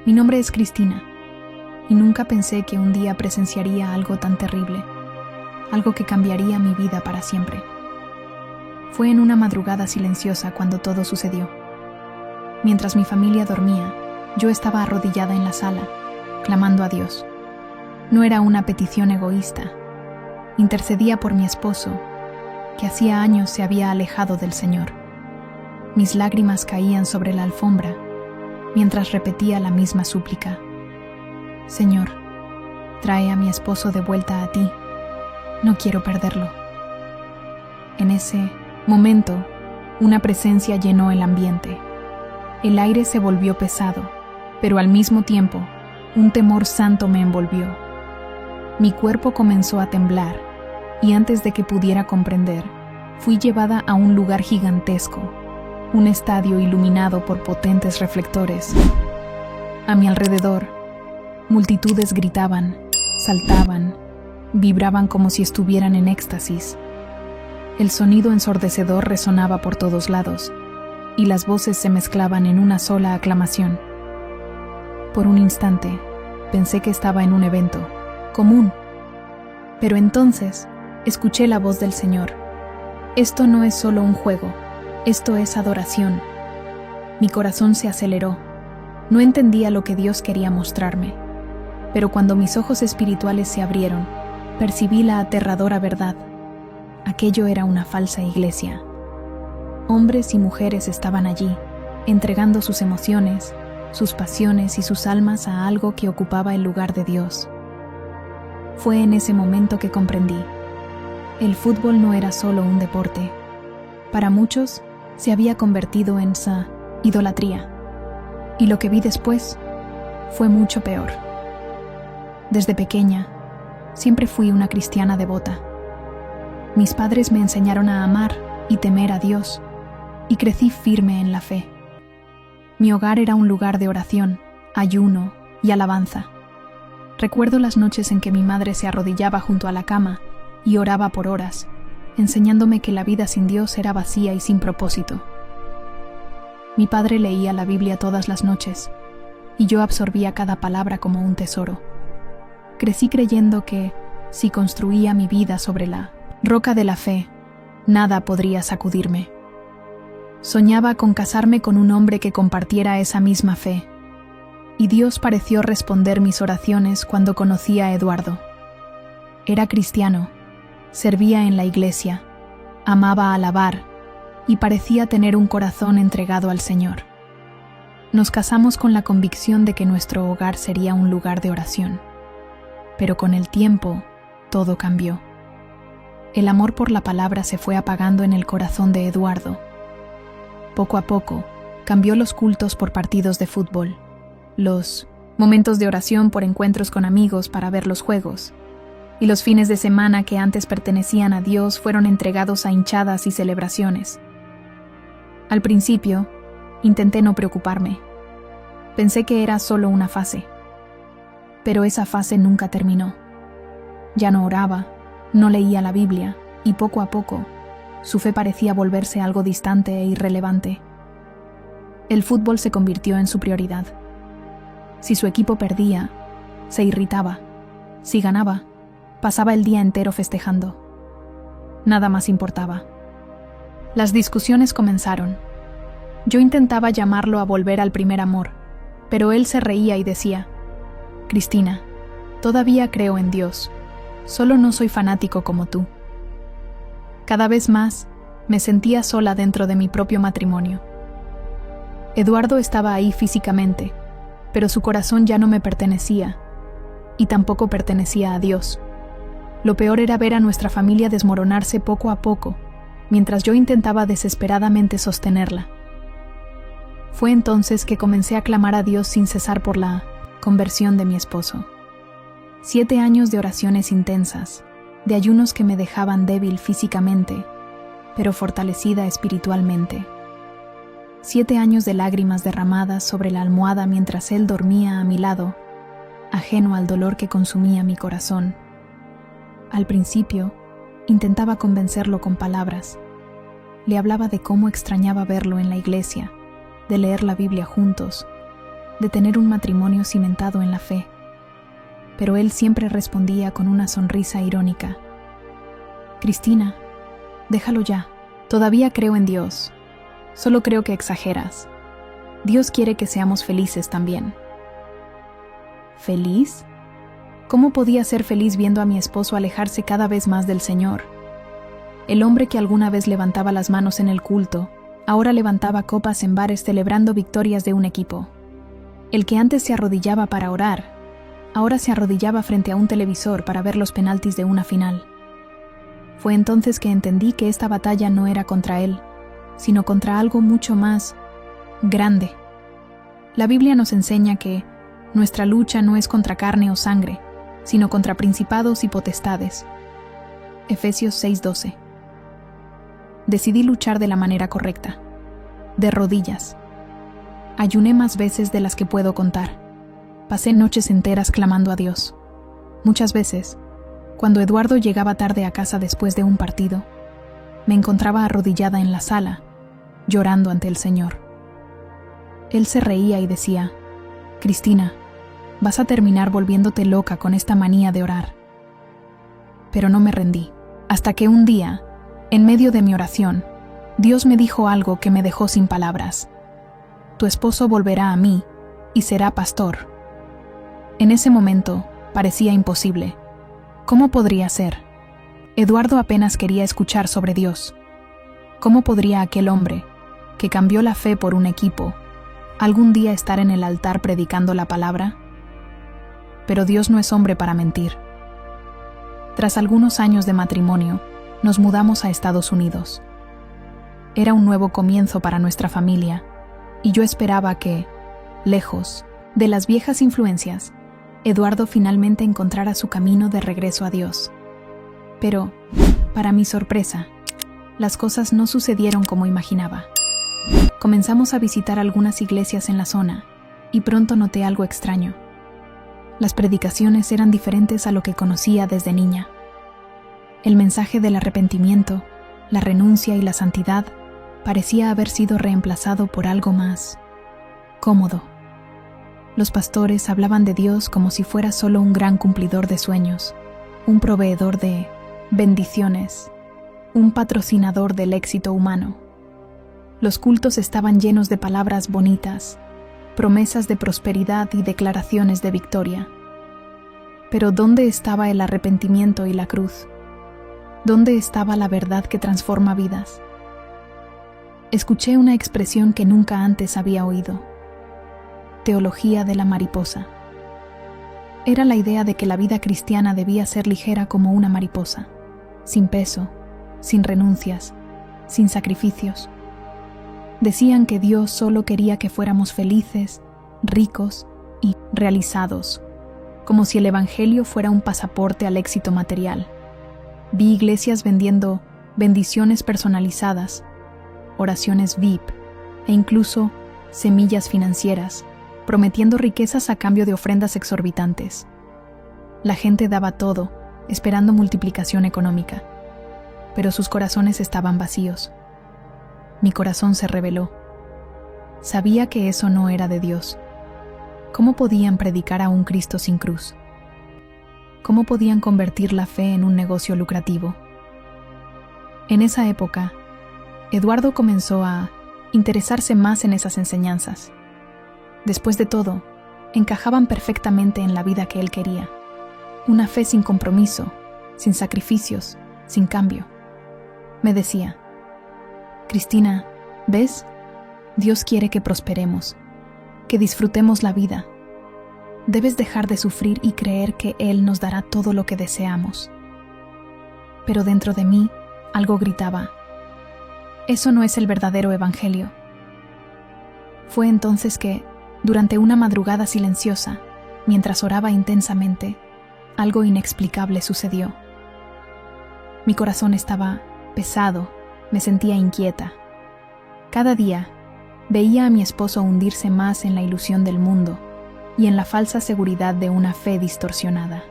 Mi nombre es Cristina, y nunca pensé que un día presenciaría algo tan terrible, algo que cambiaría mi vida para siempre. Fue en una madrugada silenciosa cuando todo sucedió. Mientras mi familia dormía, yo estaba arrodillada en la sala, clamando a Dios. No era una petición egoísta. Intercedía por mi esposo, que hacía años se había alejado del Señor. Mis lágrimas caían sobre la alfombra, mientras repetía la misma súplica. Señor, trae a mi esposo de vuelta a ti. No quiero perderlo. En ese momento, una presencia llenó el ambiente. El aire se volvió pesado, pero al mismo tiempo, un temor santo me envolvió. Mi cuerpo comenzó a temblar, y antes de que pudiera comprender, fui llevada a un lugar gigantesco, un estadio iluminado por potentes reflectores. A mi alrededor, multitudes gritaban, saltaban, vibraban como si estuvieran en éxtasis. El sonido ensordecedor resonaba por todos lados, y las voces se mezclaban en una sola aclamación. Por un instante, pensé que estaba en un evento común. Pero entonces, escuché la voz del Señor. Esto no es solo un juego, esto es adoración. Mi corazón se aceleró. No entendía lo que Dios quería mostrarme. Pero cuando mis ojos espirituales se abrieron, percibí la aterradora verdad. Aquello era una falsa iglesia. Hombres y mujeres estaban allí, entregando sus emociones, sus pasiones y sus almas a algo que ocupaba el lugar de Dios. Fue en ese momento que comprendí. El fútbol no era solo un deporte. Para muchos, se había convertido en idolatría. Y lo que vi después fue mucho peor. Desde pequeña, siempre fui una cristiana devota. Mis padres me enseñaron a amar y temer a Dios, y crecí firme en la fe. Mi hogar era un lugar de oración, ayuno y alabanza. Recuerdo las noches en que mi madre se arrodillaba junto a la cama y oraba por horas, enseñándome que la vida sin Dios era vacía y sin propósito. Mi padre leía la Biblia todas las noches, y yo absorbía cada palabra como un tesoro. Crecí creyendo que, si construía mi vida sobre la roca de la fe, nada podría sacudirme. Soñaba con casarme con un hombre que compartiera esa misma fe, y Dios pareció responder mis oraciones cuando conocí a Eduardo. Era cristiano, servía en la iglesia, amaba alabar, y parecía tener un corazón entregado al Señor. Nos casamos con la convicción de que nuestro hogar sería un lugar de oración. Pero con el tiempo, todo cambió. El amor por la palabra se fue apagando en el corazón de Eduardo. Poco a poco, cambió los cultos por partidos de fútbol, los momentos de oración por encuentros con amigos para ver los juegos, y los fines de semana que antes pertenecían a Dios fueron entregados a hinchadas y celebraciones. Al principio, intenté no preocuparme. Pensé que era solo una fase. Pero esa fase nunca terminó. Ya no oraba, no leía la Biblia, y poco a poco, su fe parecía volverse algo distante e irrelevante. El fútbol se convirtió en su prioridad. Si su equipo perdía, se irritaba. Si ganaba, pasaba el día entero festejando. Nada más importaba. Las discusiones comenzaron. Yo intentaba llamarlo a volver al primer amor, pero él se reía y decía: Cristina, todavía creo en Dios, solo no soy fanático como tú. Cada vez más, me sentía sola dentro de mi propio matrimonio. Eduardo estaba ahí físicamente, pero su corazón ya no me pertenecía, y tampoco pertenecía a Dios. Lo peor era ver a nuestra familia desmoronarse poco a poco, mientras yo intentaba desesperadamente sostenerla. Fue entonces que comencé a clamar a Dios sin cesar por la conversión de mi esposo. 7 años de oraciones intensas, de ayunos que me dejaban débil físicamente, pero fortalecida espiritualmente. 7 años de lágrimas derramadas sobre la almohada mientras él dormía a mi lado, ajeno al dolor que consumía mi corazón. Al principio, intentaba convencerlo con palabras. Le hablaba de cómo extrañaba verlo en la iglesia, de leer la Biblia juntos, de tener un matrimonio cimentado en la fe, pero él siempre respondía con una sonrisa irónica: Cristina, déjalo ya. Todavía creo en Dios. Solo creo que exageras. Dios quiere que seamos felices también. ¿Feliz? ¿Cómo podía ser feliz viendo a mi esposo alejarse cada vez más del Señor? El hombre que alguna vez levantaba las manos en el culto, ahora levantaba copas en bares celebrando victorias de un equipo. El que antes se arrodillaba para orar, ahora se arrodillaba frente a un televisor para ver los penaltis de una final. Fue entonces que entendí que esta batalla no era contra él, sino contra algo mucho más grande. La Biblia nos enseña que nuestra lucha no es contra carne o sangre, sino contra principados y potestades. Efesios 6:12. Decidí luchar de la manera correcta, de rodillas. Ayuné más veces de las que puedo contar. Pasé noches enteras clamando a Dios. Muchas veces, cuando Eduardo llegaba tarde a casa después de un partido, me encontraba arrodillada en la sala, llorando ante el Señor. Él se reía y decía: Cristina, vas a terminar volviéndote loca con esta manía de orar. Pero no me rendí, hasta que un día, en medio de mi oración, Dios me dijo algo que me dejó sin palabras: tu esposo volverá a mí y será pastor. En ese momento parecía imposible. ¿Cómo podría ser? Eduardo apenas quería escuchar sobre Dios. ¿Cómo podría aquel hombre, que cambió la fe por un equipo, algún día estar en el altar predicando la palabra? Pero Dios no es hombre para mentir. Tras algunos años de matrimonio, nos mudamos a Estados Unidos. Era un nuevo comienzo para nuestra familia, y yo esperaba que, lejos de las viejas influencias, Eduardo finalmente encontrara su camino de regreso a Dios. Pero, para mi sorpresa, las cosas no sucedieron como imaginaba. Comenzamos a visitar algunas iglesias en la zona, y pronto noté algo extraño. Las predicaciones eran diferentes a lo que conocía desde niña. El mensaje del arrepentimiento, la renuncia y la santidad parecía haber sido reemplazado por algo más cómodo. Los pastores hablaban de Dios como si fuera solo un gran cumplidor de sueños, un proveedor de bendiciones, un patrocinador del éxito humano. Los cultos estaban llenos de palabras bonitas, promesas de prosperidad y declaraciones de victoria. Pero ¿dónde estaba el arrepentimiento y la cruz? ¿Dónde estaba la verdad que transforma vidas? Escuché una expresión que nunca antes había oído: teología de la mariposa. Era la idea de que la vida cristiana debía ser ligera como una mariposa, sin peso, sin renuncias, sin sacrificios. Decían que Dios solo quería que fuéramos felices, ricos y realizados, como si el Evangelio fuera un pasaporte al éxito material. Vi iglesias vendiendo bendiciones personalizadas, oraciones VIP e incluso semillas financieras, prometiendo riquezas a cambio de ofrendas exorbitantes. La gente daba todo, esperando multiplicación económica, pero sus corazones estaban vacíos. Mi corazón se rebeló. Sabía que eso no era de Dios. ¿Cómo podían predicar a un Cristo sin cruz? ¿Cómo podían convertir la fe en un negocio lucrativo? En esa época, Eduardo comenzó a interesarse más en esas enseñanzas. Después de todo, encajaban perfectamente en la vida que él quería. Una fe sin compromiso, sin sacrificios, sin cambio. Me decía: Cristina, ¿ves? Dios quiere que prosperemos, que disfrutemos la vida. Debes dejar de sufrir y creer que Él nos dará todo lo que deseamos. Pero dentro de mí, algo gritaba: eso no es el verdadero evangelio. Fue entonces que, durante una madrugada silenciosa, mientras oraba intensamente, algo inexplicable sucedió. Mi corazón estaba pesado, me sentía inquieta. Cada día, veía a mi esposo hundirse más en la ilusión del mundo y en la falsa seguridad de una fe distorsionada.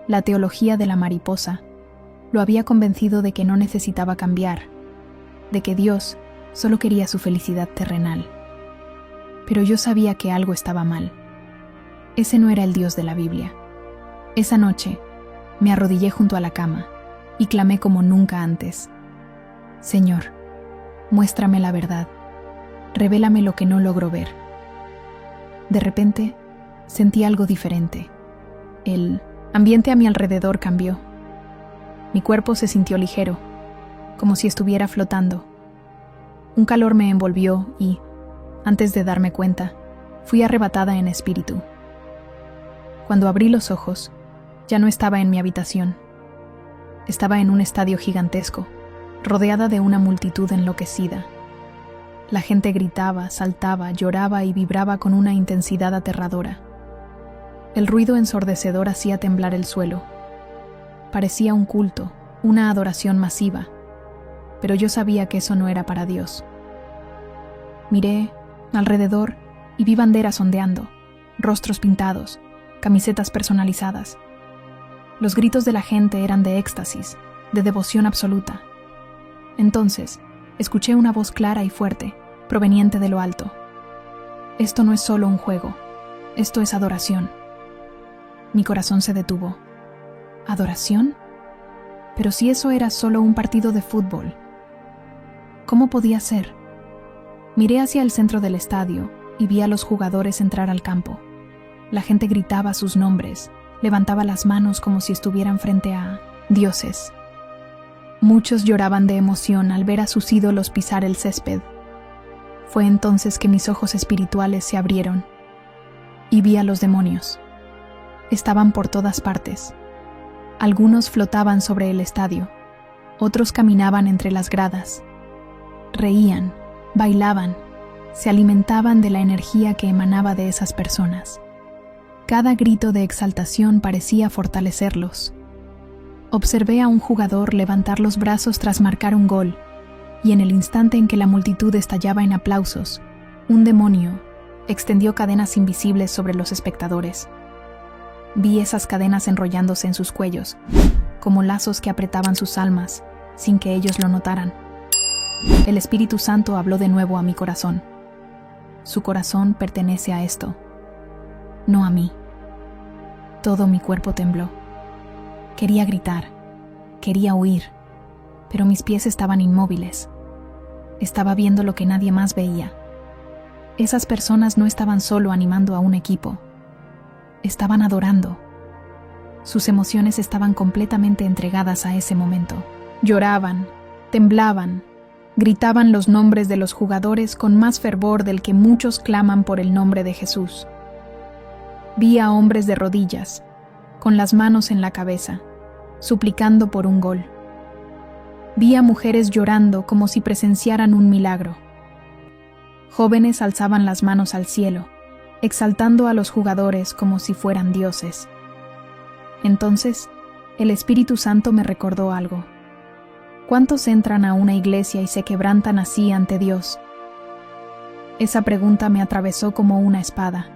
La teología de la mariposa lo había convencido de que no necesitaba cambiar, de que Dios solo quería su felicidad terrenal. Pero yo sabía que algo estaba mal. Ese no era el Dios de la Biblia. Esa noche, me arrodillé junto a la cama y clamé como nunca antes. Señor, muéstrame la verdad. Revélame lo que no logro ver. De repente, sentí algo diferente. El ambiente a mi alrededor cambió. Mi cuerpo se sintió ligero, como si estuviera flotando. Un calor me envolvió y, antes de darme cuenta, fui arrebatada en espíritu. Cuando abrí los ojos, ya no estaba en mi habitación. Estaba en un estadio gigantesco, rodeada de una multitud enloquecida. La gente gritaba, saltaba, lloraba y vibraba con una intensidad aterradora. El ruido ensordecedor hacía temblar el suelo. Parecía un culto, una adoración masiva, pero yo sabía que eso no era para Dios. Miré alrededor y vi banderas ondeando, rostros pintados, camisetas personalizadas. Los gritos de la gente eran de éxtasis, de devoción absoluta. Entonces, escuché una voz clara y fuerte, proveniente de lo alto. Esto no es solo un juego, esto es adoración. Mi corazón se detuvo. ¿Adoración? Pero si eso era solo un partido de fútbol, ¿cómo podía ser? Miré hacia el centro del estadio y vi a los jugadores entrar al campo. La gente gritaba sus nombres, levantaba las manos como si estuvieran frente a dioses. Muchos lloraban de emoción al ver a sus ídolos pisar el césped. Fue entonces que mis ojos espirituales se abrieron y vi a los demonios. Estaban por todas partes. Algunos flotaban sobre el estadio, otros caminaban entre las gradas. Reían, bailaban, se alimentaban de la energía que emanaba de esas personas. Cada grito de exaltación parecía fortalecerlos. Observé a un jugador levantar los brazos tras marcar un gol, y en el instante en que la multitud estallaba en aplausos, un demonio extendió cadenas invisibles sobre los espectadores. Vi esas cadenas enrollándose en sus cuellos, como lazos que apretaban sus almas, sin que ellos lo notaran. El Espíritu Santo habló de nuevo a mi corazón. Su corazón pertenece a esto, no a mí. Todo mi cuerpo tembló. Quería gritar, quería huir, pero mis pies estaban inmóviles. Estaba viendo lo que nadie más veía. Esas personas no estaban solo animando a un equipo, estaban adorando. Sus emociones estaban completamente entregadas a ese momento. Lloraban, temblaban, gritaban los nombres de los jugadores con más fervor del que muchos claman por el nombre de Jesús. Vi a hombres de rodillas, con las manos en la cabeza, suplicando por un gol. Vi a mujeres llorando como si presenciaran un milagro. Jóvenes alzaban las manos al cielo, exaltando a los jugadores como si fueran dioses. Entonces, el Espíritu Santo me recordó algo. ¿Cuántos entran a una iglesia y se quebrantan así ante Dios? Esa pregunta me atravesó como una espada.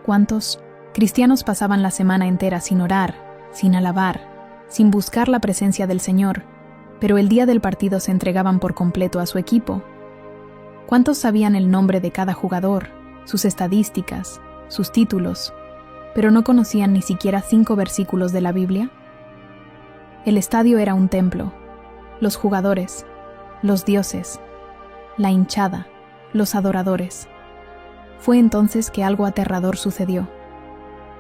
¿Cuántos cristianos pasaban la semana entera sin orar, sin alabar, sin buscar la presencia del Señor, pero el día del partido se entregaban por completo a su equipo? ¿Cuántos sabían el nombre de cada jugador, sus estadísticas, sus títulos, pero no conocían ni siquiera 5 versículos de la Biblia? El estadio era un templo, los jugadores, los dioses, la hinchada, los adoradores. Fue entonces que algo aterrador sucedió.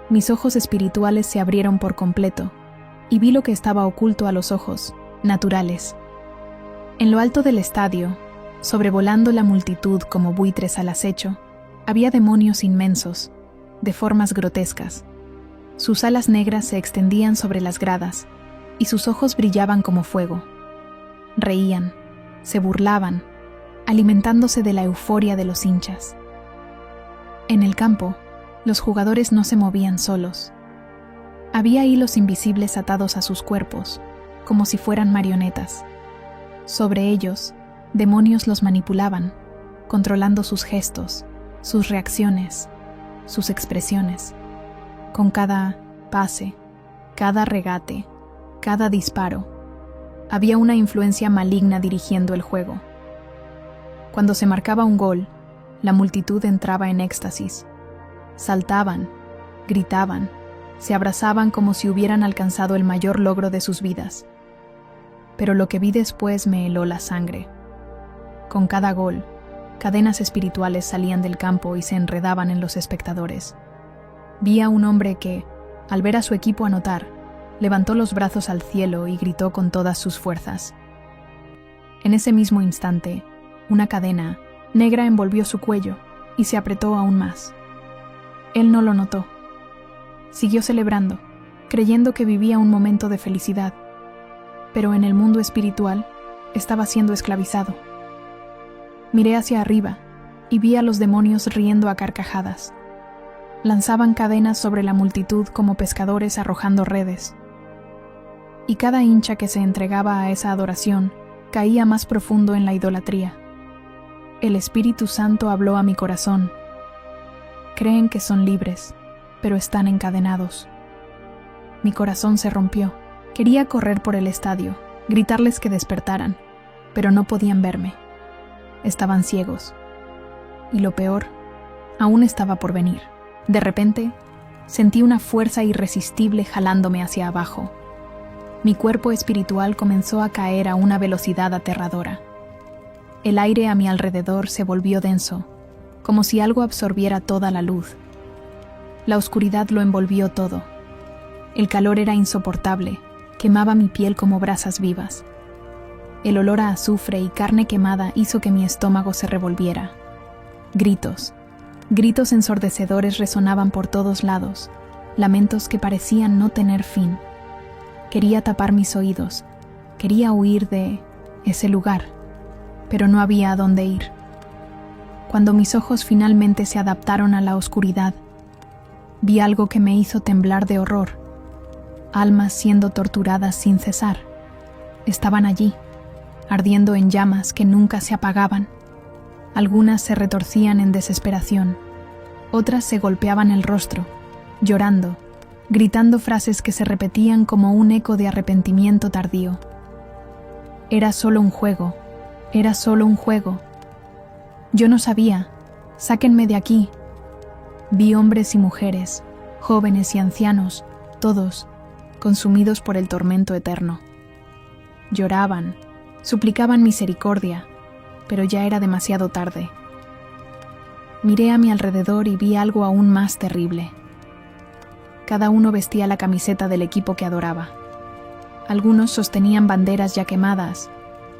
Mis ojos espirituales se abrieron por completo y vi lo que estaba oculto a los ojos, naturales. En lo alto del estadio, sobrevolando la multitud como buitres al acecho, había demonios inmensos, de formas grotescas. Sus alas negras se extendían sobre las gradas y sus ojos brillaban como fuego. Reían, se burlaban, alimentándose de la euforia de los hinchas. En el campo, los jugadores no se movían solos. Había hilos invisibles atados a sus cuerpos, como si fueran marionetas. Sobre ellos, demonios los manipulaban, controlando sus gestos, sus reacciones, sus expresiones. Con cada pase, cada regate, cada disparo, había una influencia maligna dirigiendo el juego. Cuando se marcaba un gol, La multitud entraba en éxtasis. Saltaban, gritaban, se abrazaban como si hubieran alcanzado el mayor logro de sus vidas. Pero lo que vi después me heló la sangre. Con cada gol, cadenas espirituales salían del campo y se enredaban en los espectadores. Vi a un hombre que, al ver a su equipo anotar, levantó los brazos al cielo y gritó con todas sus fuerzas. En ese mismo instante, una cadena negra envolvió su cuello y se apretó aún más. Él no lo notó. Siguió celebrando, creyendo que vivía un momento de felicidad, pero en el mundo espiritual estaba siendo esclavizado. Miré hacia arriba y vi a los demonios riendo a carcajadas. Lanzaban cadenas sobre la multitud como pescadores arrojando redes. Y cada hincha que se entregaba a esa adoración caía más profundo en la idolatría. El Espíritu Santo habló a mi corazón. Creen que son libres, pero están encadenados. Mi corazón se rompió. Quería correr por el estadio, gritarles que despertaran, pero no podían verme. Estaban ciegos. Y lo peor, aún estaba por venir. De repente, sentí una fuerza irresistible jalándome hacia abajo. Mi cuerpo espiritual comenzó a caer a una velocidad aterradora. El aire a mi alrededor se volvió denso, como si algo absorbiera toda la luz. La oscuridad lo envolvió todo. El calor era insoportable, quemaba mi piel como brasas vivas. El olor a azufre y carne quemada hizo que mi estómago se revolviera. Gritos ensordecedores resonaban por todos lados, lamentos que parecían no tener fin. Quería tapar mis oídos, quería huir de ese lugar, pero no había a dónde ir. Cuando mis ojos finalmente se adaptaron a la oscuridad, vi algo que me hizo temblar de horror. Almas siendo torturadas sin cesar. Estaban allí, ardiendo en llamas que nunca se apagaban. Algunas se retorcían en desesperación, otras se golpeaban el rostro, llorando, gritando frases que se repetían como un eco de arrepentimiento tardío. Era solo un juego, era solo un juego. Yo no sabía, sáquenme de aquí. Vi hombres y mujeres, jóvenes y ancianos, todos, consumidos por el tormento eterno. Lloraban, suplicaban misericordia, pero ya era demasiado tarde. Miré a mi alrededor y vi algo aún más terrible. Cada uno vestía la camiseta del equipo que adoraba. Algunos sostenían banderas ya quemadas,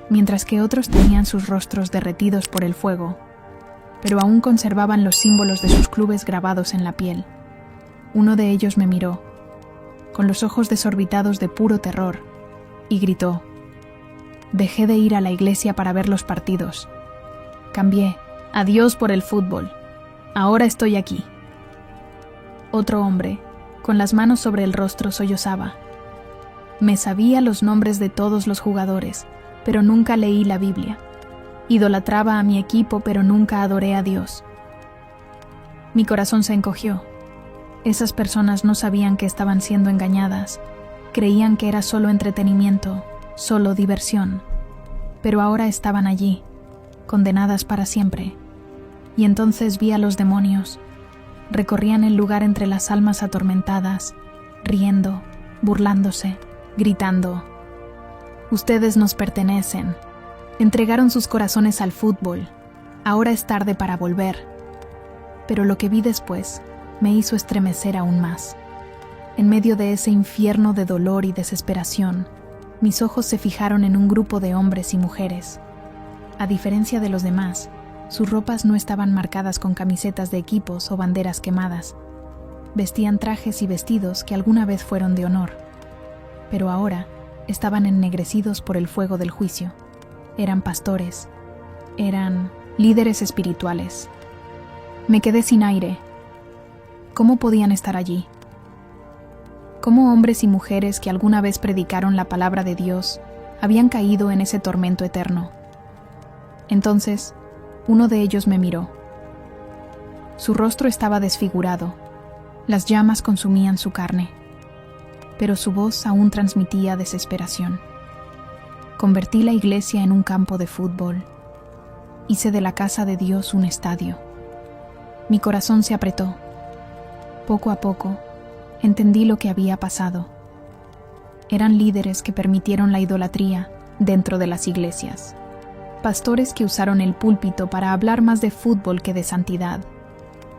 mientras que otros tenían sus rostros derretidos por el fuego, pero aún conservaban los símbolos de sus clubes grabados en la piel. Uno de ellos me miró, con los ojos desorbitados de puro terror, y gritó: «Dejé de ir a la iglesia para ver los partidos. Cambié a Dios por el fútbol. Ahora estoy aquí». Otro hombre, con las manos sobre el rostro, sollozaba. Me sabía los nombres de todos los jugadores, pero nunca leí la Biblia. Idolatraba a mi equipo, pero nunca adoré a Dios. Mi corazón se encogió. Esas personas no sabían que estaban siendo engañadas. Creían que era solo entretenimiento, solo diversión. Pero ahora estaban allí, condenadas para siempre. Y entonces vi a los demonios. Recorrían el lugar entre las almas atormentadas, riendo, burlándose, gritando: «Ustedes nos pertenecen. Entregaron sus corazones al fútbol. Ahora es tarde para volver». Pero lo que vi después me hizo estremecer aún más. En medio de ese infierno de dolor y desesperación, mis ojos se fijaron en un grupo de hombres y mujeres. A diferencia de los demás, sus ropas no estaban marcadas con camisetas de equipos o banderas quemadas. Vestían trajes y vestidos que alguna vez fueron de honor, pero ahora estaban ennegrecidos por el fuego del juicio. Eran pastores, eran líderes espirituales. Me quedé sin aire. ¿Cómo podían estar allí? ¿Cómo hombres y mujeres que alguna vez predicaron la palabra de Dios habían caído en ese tormento eterno? Entonces, uno de ellos me miró. Su rostro estaba desfigurado, las llamas consumían su carne, pero su voz aún transmitía desesperación. Convertí la iglesia en un campo de fútbol. Hice de la casa de Dios un estadio. Mi corazón se apretó. Poco a poco, entendí lo que había pasado. Eran líderes que permitieron la idolatría dentro de las iglesias. Pastores que usaron el púlpito para hablar más de fútbol que de santidad.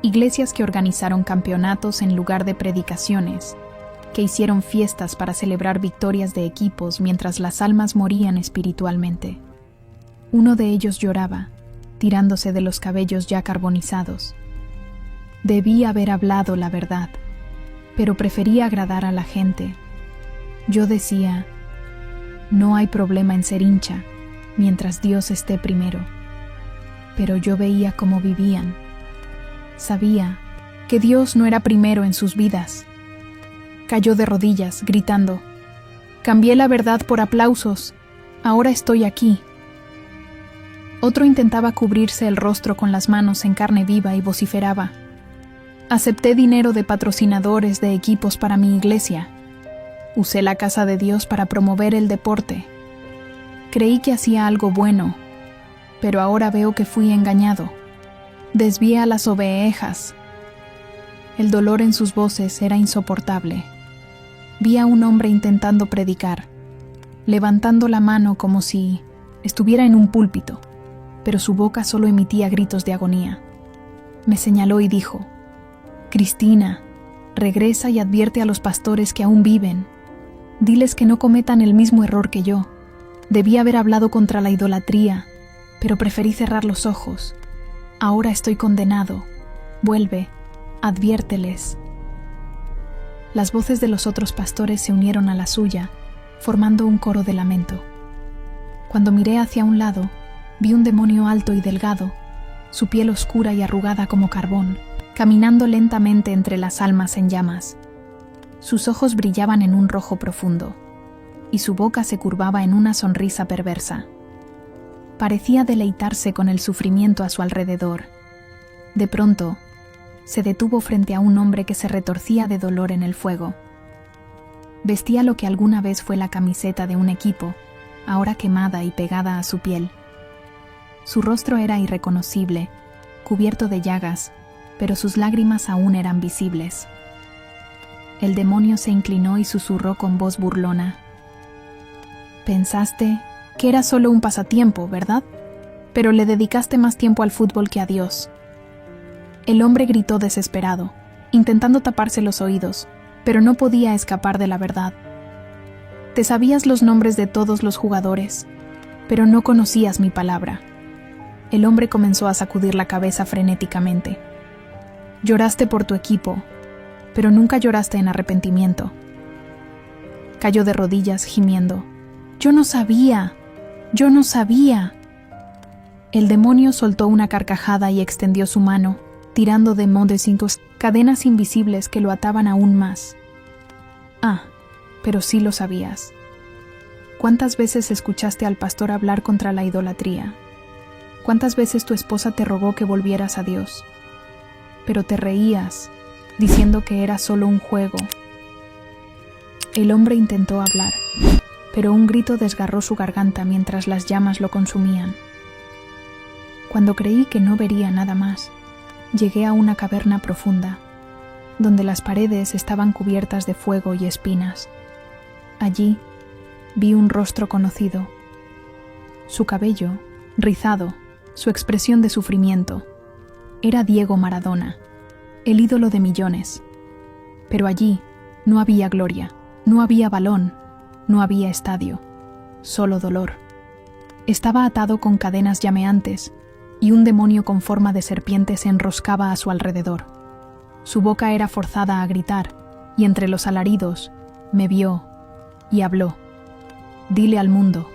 Iglesias que organizaron campeonatos en lugar de predicaciones, que hicieron fiestas para celebrar victorias de equipos mientras las almas morían espiritualmente. Uno de ellos lloraba, tirándose de los cabellos ya carbonizados. Debí haber hablado la verdad, pero prefería agradar a la gente. Yo decía, no hay problema en ser hincha, mientras Dios esté primero. Pero yo veía cómo vivían. Sabía que Dios no era primero en sus vidas. Cayó de rodillas, gritando, «Cambié la verdad por aplausos. Ahora estoy aquí». Otro intentaba cubrirse el rostro con las manos en carne viva y vociferaba, «Acepté dinero de patrocinadores de equipos para mi iglesia. Usé la casa de Dios para promover el deporte. Creí que hacía algo bueno, pero ahora veo que fui engañado. Desvié a las ovejas». El dolor en sus voces era insoportable. Vi a un hombre intentando predicar, levantando la mano como si estuviera en un púlpito, pero su boca solo emitía gritos de agonía. Me señaló y dijo, «Cristina, regresa y advierte a los pastores que aún viven. Diles que no cometan el mismo error que yo. Debí haber hablado contra la idolatría, pero preferí cerrar los ojos. Ahora estoy condenado. Vuelve, adviérteles». Las voces de los otros pastores se unieron a la suya, formando un coro de lamento. Cuando miré hacia un lado, vi un demonio alto y delgado, su piel oscura y arrugada como carbón, caminando lentamente entre las almas en llamas. Sus ojos brillaban en un rojo profundo, y su boca se curvaba en una sonrisa perversa. Parecía deleitarse con el sufrimiento a su alrededor. De pronto, se detuvo frente a un hombre que se retorcía de dolor en el fuego. Vestía lo que alguna vez fue la camiseta de un equipo, ahora quemada y pegada a su piel. Su rostro era irreconocible, cubierto de llagas, pero sus lágrimas aún eran visibles. El demonio se inclinó y susurró con voz burlona. «Pensaste que era solo un pasatiempo, ¿verdad? Pero le dedicaste más tiempo al fútbol que a Dios». El hombre gritó desesperado, intentando taparse los oídos, pero no podía escapar de la verdad. «Te sabías los nombres de todos los jugadores, pero no conocías mi palabra». El hombre comenzó a sacudir la cabeza frenéticamente. «Lloraste por tu equipo, pero nunca lloraste en arrepentimiento». Cayó de rodillas gimiendo. «Yo no sabía. El demonio soltó una carcajada y extendió su mano, tirando de Montesinos cadenas invisibles que lo ataban aún más. «Ah, pero sí lo sabías. ¿Cuántas veces escuchaste al pastor hablar contra la idolatría? ¿Cuántas veces tu esposa te rogó que volvieras a Dios? Pero te reías, diciendo que era solo un juego». El hombre intentó hablar, pero un grito desgarró su garganta mientras las llamas lo consumían. Cuando creí que no vería nada más, llegué a una caverna profunda, donde las paredes estaban cubiertas de fuego y espinas. Allí vi un rostro conocido. Su cabello, rizado, su expresión de sufrimiento. Era Diego Maradona, el ídolo de millones. Pero allí no había gloria, no había balón, no había estadio, solo dolor. Estaba atado con cadenas llameantes, y un demonio con forma de serpiente se enroscaba a su alrededor. Su boca era forzada a gritar, y entre los alaridos me vio y habló. «Dile al mundo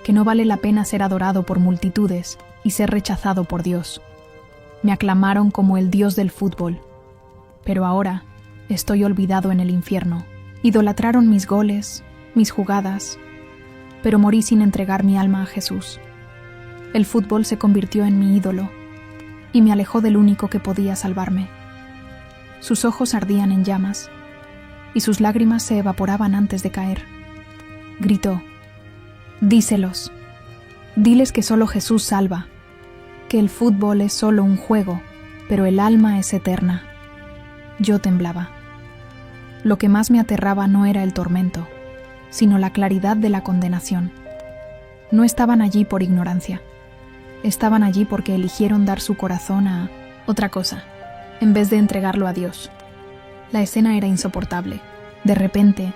que no vale la pena ser adorado por multitudes y ser rechazado por Dios. Me aclamaron como el Dios del fútbol, pero ahora estoy olvidado en el infierno. Idolatraron mis goles, mis jugadas, pero morí sin entregar mi alma a Jesús. El fútbol se convirtió en mi ídolo y me alejó del único que podía salvarme». Sus ojos ardían en llamas y sus lágrimas se evaporaban antes de caer. Gritó: «Díselos. Diles que solo Jesús salva, que el fútbol es solo un juego pero el alma es eterna. Yo temblaba. Lo que más me aterraba no era el tormento, sino la claridad de la condenación. No estaban allí por ignorancia. Estaban allí porque eligieron dar su corazón a otra cosa, en vez de entregarlo a Dios. La escena era insoportable. De repente,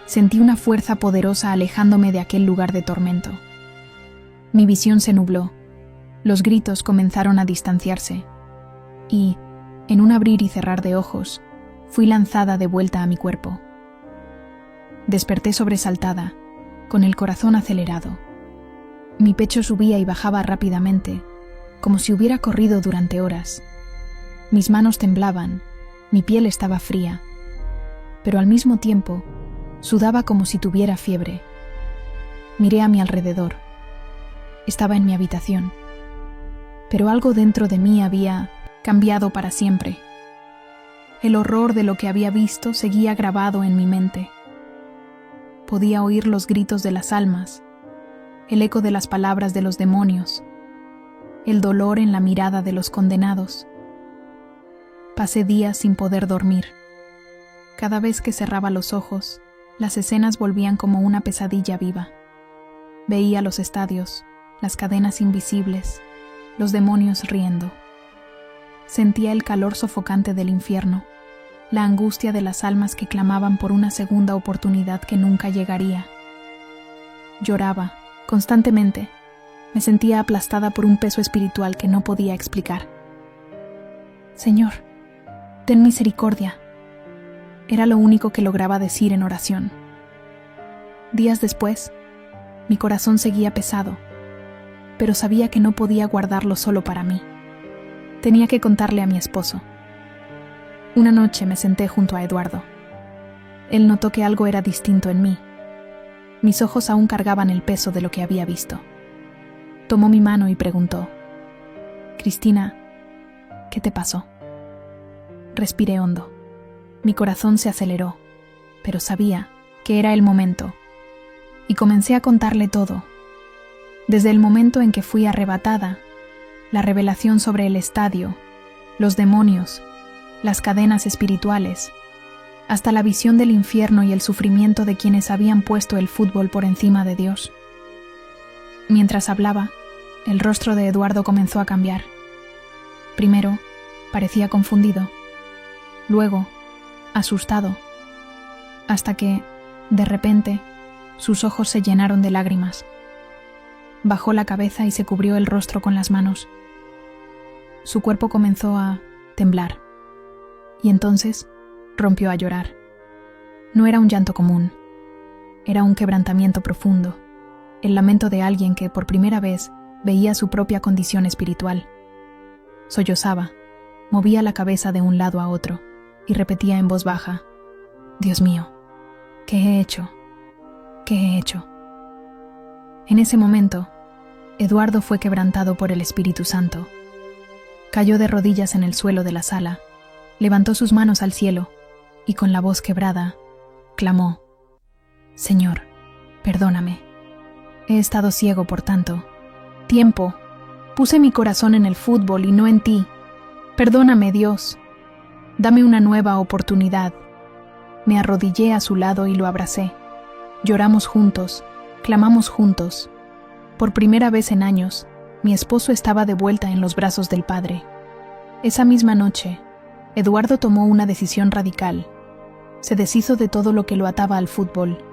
sentí una fuerza poderosa alejándome de aquel lugar de tormento. Mi visión se nubló. Los gritos comenzaron a distanciarse. Y, en un abrir y cerrar de ojos, fui lanzada de vuelta a mi cuerpo. Desperté sobresaltada, con el corazón acelerado. Mi pecho subía y bajaba rápidamente, como si hubiera corrido durante horas. Mis manos temblaban, mi piel estaba fría, pero al mismo tiempo sudaba como si tuviera fiebre. Miré a mi alrededor. Estaba en mi habitación, pero algo dentro de mí había cambiado para siempre. El horror de lo que había visto seguía grabado en mi mente. Podía oír los gritos de las almas, el eco de las palabras de los demonios, el dolor en la mirada de los condenados. Pasé días sin poder dormir. Cada vez que cerraba los ojos, las escenas volvían como una pesadilla viva. Veía los estadios, las cadenas invisibles, los demonios riendo. Sentía el calor sofocante del infierno, la angustia de las almas que clamaban por una segunda oportunidad que nunca llegaría. Lloraba, constantemente. Me sentía aplastada por un peso espiritual que no podía explicar. Señor, ten misericordia. Era lo único que lograba decir en oración. Días después, mi corazón seguía pesado, pero sabía que no podía guardarlo solo para mí. Tenía que contarle a mi esposo. Una noche me senté junto a Eduardo. Él notó que algo era distinto en mí. Mis ojos aún cargaban el peso de lo que había visto. Tomó mi mano y preguntó: «Cristina, ¿qué te pasó?». Respiré hondo. Mi corazón se aceleró, pero sabía que era el momento. Y comencé a contarle todo. Desde el momento en que fui arrebatada, la revelación sobre el estadio, los demonios, las cadenas espirituales, hasta la visión del infierno y el sufrimiento de quienes habían puesto el fútbol por encima de Dios. Mientras hablaba, el rostro de Eduardo comenzó a cambiar. Primero, parecía confundido. Luego, asustado. Hasta que, de repente, sus ojos se llenaron de lágrimas. Bajó la cabeza y se cubrió el rostro con las manos. Su cuerpo comenzó a temblar. Y entonces rompió a llorar. No era un llanto común. Era un quebrantamiento profundo, el lamento de alguien que por primera vez veía su propia condición espiritual. Sollozaba, movía la cabeza de un lado a otro y repetía en voz baja: «Dios mío, ¿qué he hecho? ¿Qué he hecho?». En ese momento, Eduardo fue quebrantado por el Espíritu Santo. Cayó de rodillas en el suelo de la sala, levantó sus manos al cielo y con la voz quebrada, clamó: «Señor, perdóname. He estado ciego por tanto tiempo. Puse mi corazón en el fútbol y no en ti. Perdóname, Dios. Dame una nueva oportunidad». Me arrodillé a su lado y lo abracé. Lloramos juntos, clamamos juntos. Por primera vez en años, mi esposo estaba de vuelta en los brazos del Padre. Esa misma noche, Eduardo tomó una decisión radical. Se deshizo de todo lo que lo ataba al fútbol.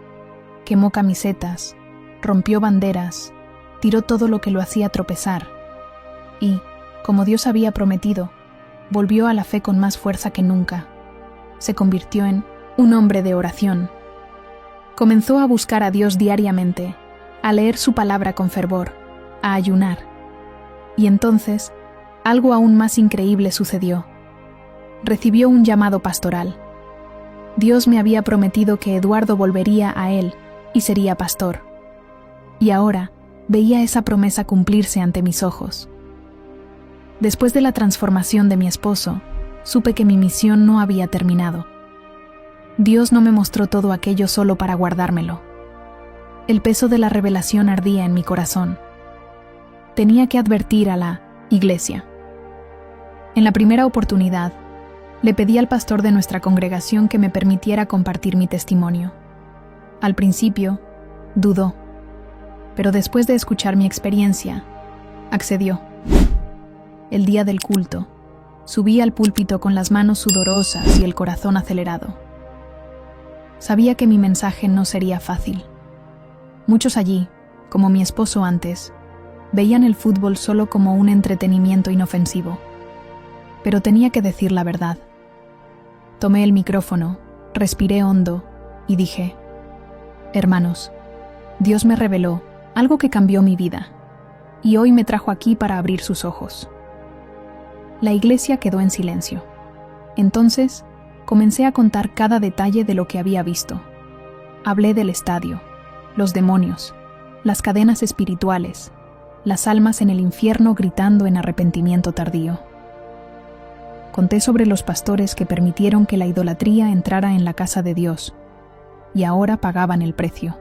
Quemó camisetas, rompió banderas, tiró todo lo que lo hacía tropezar. Y, como Dios había prometido, volvió a la fe con más fuerza que nunca. Se convirtió en un hombre de oración. Comenzó a buscar a Dios diariamente, a leer su palabra con fervor, a ayunar. Y entonces, algo aún más increíble sucedió. Recibió un llamado pastoral. Dios me había prometido que Eduardo volvería a él y sería pastor. Y ahora veía esa promesa cumplirse ante mis ojos. Después de la transformación de mi esposo, supe que mi misión no había terminado. Dios no me mostró todo aquello solo para guardármelo. El peso de la revelación ardía en mi corazón. Tenía que advertir a la iglesia. En la primera oportunidad, le pedí al pastor de nuestra congregación que me permitiera compartir mi testimonio. Al principio, dudó, pero después de escuchar mi experiencia, accedió. El día del culto, subí al púlpito con las manos sudorosas y el corazón acelerado. Sabía que mi mensaje no sería fácil. Muchos allí, como mi esposo antes, veían el fútbol solo como un entretenimiento inofensivo. Pero tenía que decir la verdad. Tomé el micrófono, respiré hondo y dije: hermanos, Dios me reveló algo que cambió mi vida, y hoy me trajo aquí para abrir sus ojos. La iglesia quedó en silencio. Entonces, comencé a contar cada detalle de lo que había visto. Hablé del estadio, los demonios, las cadenas espirituales, las almas en el infierno gritando en arrepentimiento tardío. Conté sobre los pastores que permitieron que la idolatría entrara en la casa de Dios, y ahora pagaban el precio.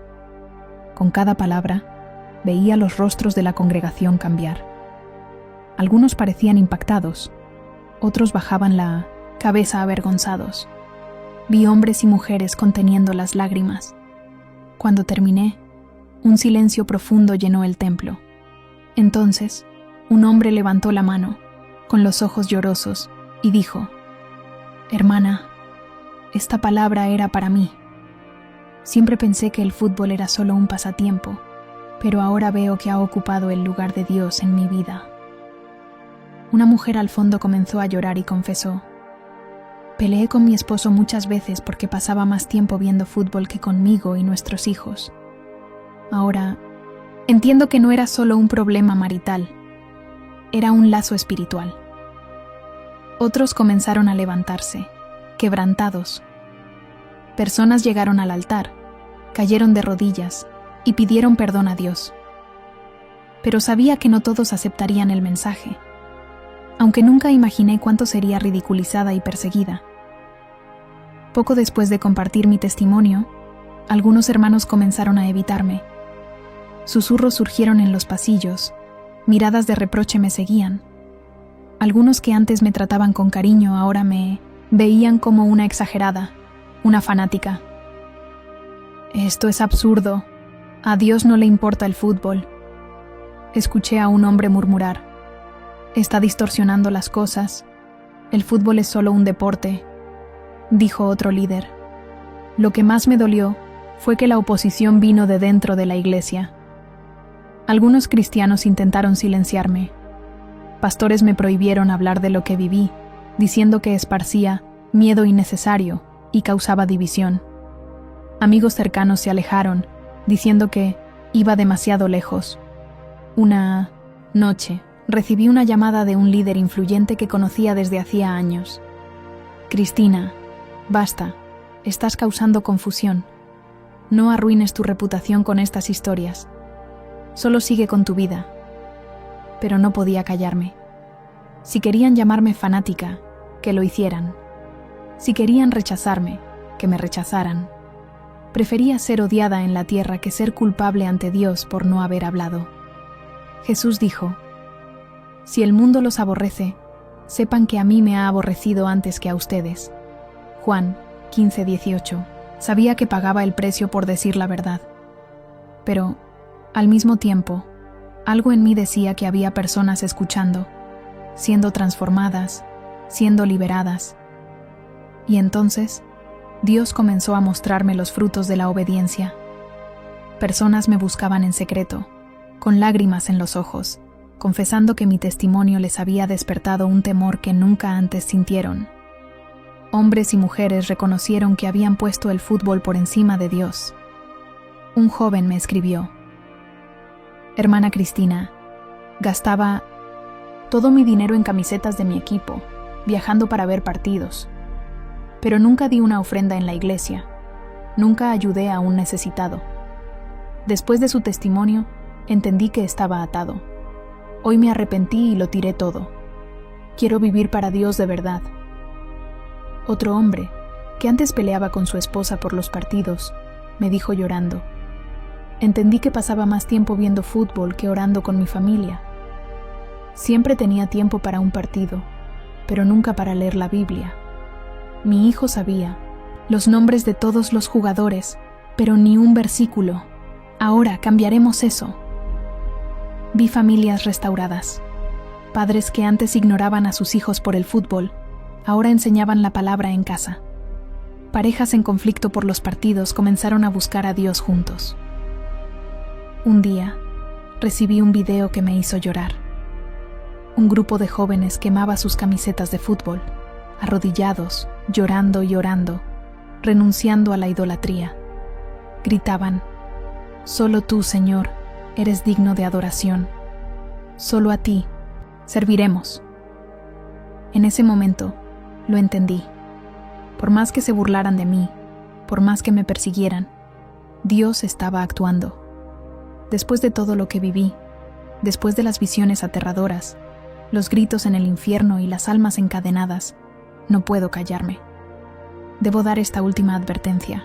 Con cada palabra, veía los rostros de la congregación cambiar. Algunos parecían impactados, otros bajaban la cabeza avergonzados. Vi hombres y mujeres conteniendo las lágrimas. Cuando terminé, un silencio profundo llenó el templo. Entonces, un hombre levantó la mano, con los ojos llorosos, y dijo: hermana, esta palabra era para mí. Siempre pensé que el fútbol era solo un pasatiempo, pero ahora veo que ha ocupado el lugar de Dios en mi vida. Una mujer al fondo comenzó a llorar y confesó: peleé con mi esposo muchas veces porque pasaba más tiempo viendo fútbol que conmigo y nuestros hijos. Ahora, entiendo que no era solo un problema marital, era un lazo espiritual. Otros comenzaron a levantarse, quebrantados. Personas llegaron al altar, cayeron de rodillas y pidieron perdón a Dios. Pero sabía que no todos aceptarían el mensaje, aunque nunca imaginé cuánto sería ridiculizada y perseguida. Poco después de compartir mi testimonio, algunos hermanos comenzaron a evitarme. Susurros surgieron en los pasillos, miradas de reproche me seguían. Algunos que antes me trataban con cariño ahora me veían como una exagerada, una fanática. Esto es absurdo. A Dios no le importa el fútbol. Escuché a un hombre murmurar: está distorsionando las cosas. El fútbol es solo un deporte, dijo otro líder. Lo que más me dolió fue que la oposición vino de dentro de la iglesia. Algunos cristianos intentaron silenciarme. Pastores me prohibieron hablar de lo que viví, diciendo que esparcía miedo innecesario y causaba división. Amigos cercanos se alejaron, diciendo que iba demasiado lejos. Una noche, recibí una llamada de un líder influyente que conocía desde hacía años. Cristina, basta, estás causando confusión. No arruines tu reputación con estas historias. Solo sigue con tu vida. Pero no podía callarme. Si querían llamarme fanática, que lo hicieran. Si querían rechazarme, que me rechazaran. Prefería ser odiada en la tierra que ser culpable ante Dios por no haber hablado. Jesús dijo: si el mundo los aborrece, sepan que a mí me ha aborrecido antes que a ustedes. Juan 15:18. Sabía que pagaba el precio por decir la verdad. Pero, al mismo tiempo, algo en mí decía que había personas escuchando, siendo transformadas, siendo liberadas. Y entonces, Dios comenzó a mostrarme los frutos de la obediencia. Personas me buscaban en secreto, con lágrimas en los ojos, confesando que mi testimonio les había despertado un temor que nunca antes sintieron. Hombres y mujeres reconocieron que habían puesto el fútbol por encima de Dios. Un joven me escribió: hermana Cristina, gastaba todo mi dinero en camisetas de mi equipo, viajando para ver partidos. Pero nunca di una ofrenda en la iglesia, nunca ayudé a un necesitado. Después de su testimonio, entendí que estaba atado. Hoy me arrepentí y lo tiré todo. Quiero vivir para Dios de verdad. Otro hombre, que antes peleaba con su esposa por los partidos, me dijo llorando: entendí que pasaba más tiempo viendo fútbol que orando con mi familia. Siempre tenía tiempo para un partido, pero nunca para leer la Biblia. Mi hijo sabía los nombres de todos los jugadores, pero ni un versículo. Ahora cambiaremos eso. Vi familias restauradas. Padres que antes ignoraban a sus hijos por el fútbol, ahora enseñaban la palabra en casa. Parejas en conflicto por los partidos comenzaron a buscar a Dios juntos. Un día, recibí un video que me hizo llorar. Un grupo de jóvenes quemaba sus camisetas de fútbol, arrodillados, llorando y orando, renunciando a la idolatría. Gritaban: «Solo tú, Señor, eres digno de adoración. Solo a ti serviremos». En ese momento, lo entendí. Por más que se burlaran de mí, por más que me persiguieran, Dios estaba actuando. Después de todo lo que viví, después de las visiones aterradoras, los gritos en el infierno y las almas encadenadas, no puedo callarme. Debo dar esta última advertencia.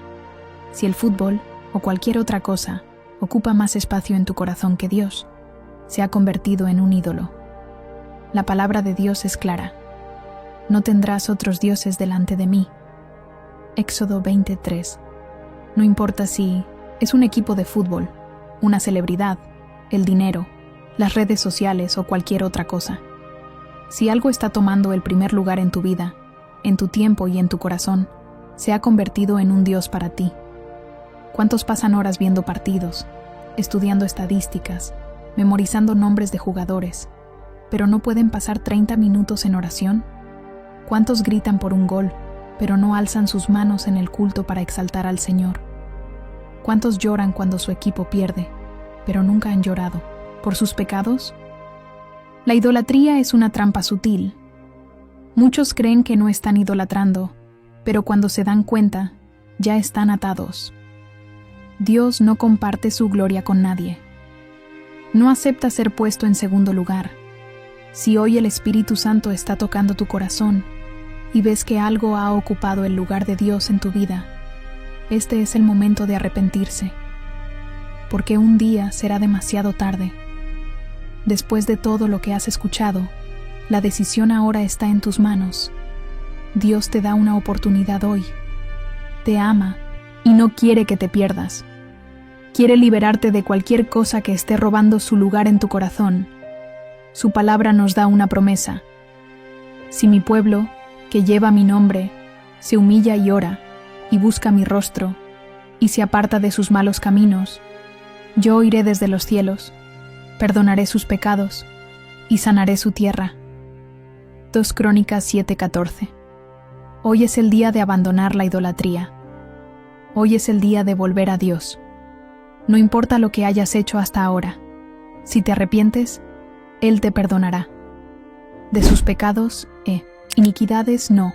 Si el fútbol, o cualquier otra cosa, ocupa más espacio en tu corazón que Dios, se ha convertido en un ídolo. La palabra de Dios es clara: no tendrás otros dioses delante de mí. Éxodo 23. No importa si es un equipo de fútbol, una celebridad, el dinero, las redes sociales o cualquier otra cosa. Si algo está tomando el primer lugar en tu vida, en tu tiempo y en tu corazón, se ha convertido en un dios para ti. ¿Cuántos pasan horas viendo partidos, estudiando estadísticas, memorizando nombres de jugadores, pero no pueden pasar 30 minutos en oración? ¿Cuántos gritan por un gol, pero no alzan sus manos en el culto para exaltar al Señor? ¿Cuántos lloran cuando su equipo pierde, pero nunca han llorado por sus pecados? La idolatría es una trampa sutil. Muchos creen que no están idolatrando, pero cuando se dan cuenta, ya están atados. Dios no comparte su gloria con nadie. No acepta ser puesto en segundo lugar. Si hoy el Espíritu Santo está tocando tu corazón y ves que algo ha ocupado el lugar de Dios en tu vida, este es el momento de arrepentirse, porque un día será demasiado tarde. Después de todo lo que has escuchado, la decisión ahora está en tus manos. Dios te da una oportunidad hoy. Te ama y no quiere que te pierdas. Quiere liberarte de cualquier cosa que esté robando su lugar en tu corazón. Su palabra nos da una promesa. Si mi pueblo, que lleva mi nombre, se humilla y ora, y busca mi rostro, y se aparta de sus malos caminos, yo oiré desde los cielos, perdonaré sus pecados, y sanaré su tierra. 2 Crónicas 7:14. Hoy es el día de abandonar la idolatría. Hoy es el día de volver a Dios. No importa lo que hayas hecho hasta ahora. Si te arrepientes, Él te perdonará. De sus pecados, iniquidades no.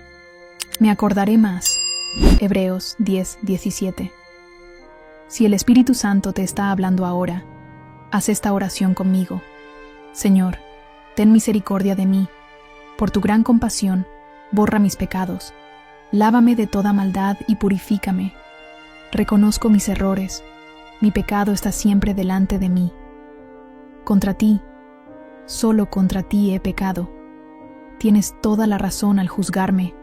Me acordaré más. Hebreos 10:17. Si el Espíritu Santo te está hablando ahora, haz esta oración conmigo. Señor, ten misericordia de mí. Por tu gran compasión, borra mis pecados. Lávame de toda maldad y purifícame. Reconozco mis errores. Mi pecado está siempre delante de mí. Contra ti, solo contra ti he pecado. Tienes toda la razón al juzgarme.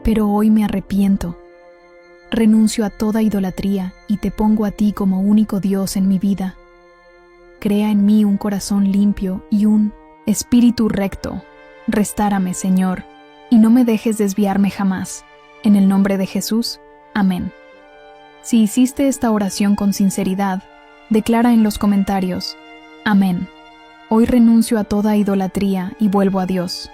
Pero hoy me arrepiento. Renuncio a toda idolatría y te pongo a ti como único Dios en mi vida. Crea en mí un corazón limpio y un espíritu recto. Restárame, Señor, y no me dejes desviarme jamás. En el nombre de Jesús. Amén. Si hiciste esta oración con sinceridad, declara en los comentarios: Amén. Hoy renuncio a toda idolatría y vuelvo a Dios.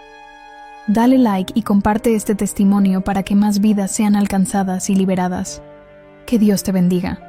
Dale like y comparte este testimonio para que más vidas sean alcanzadas y liberadas. Que Dios te bendiga.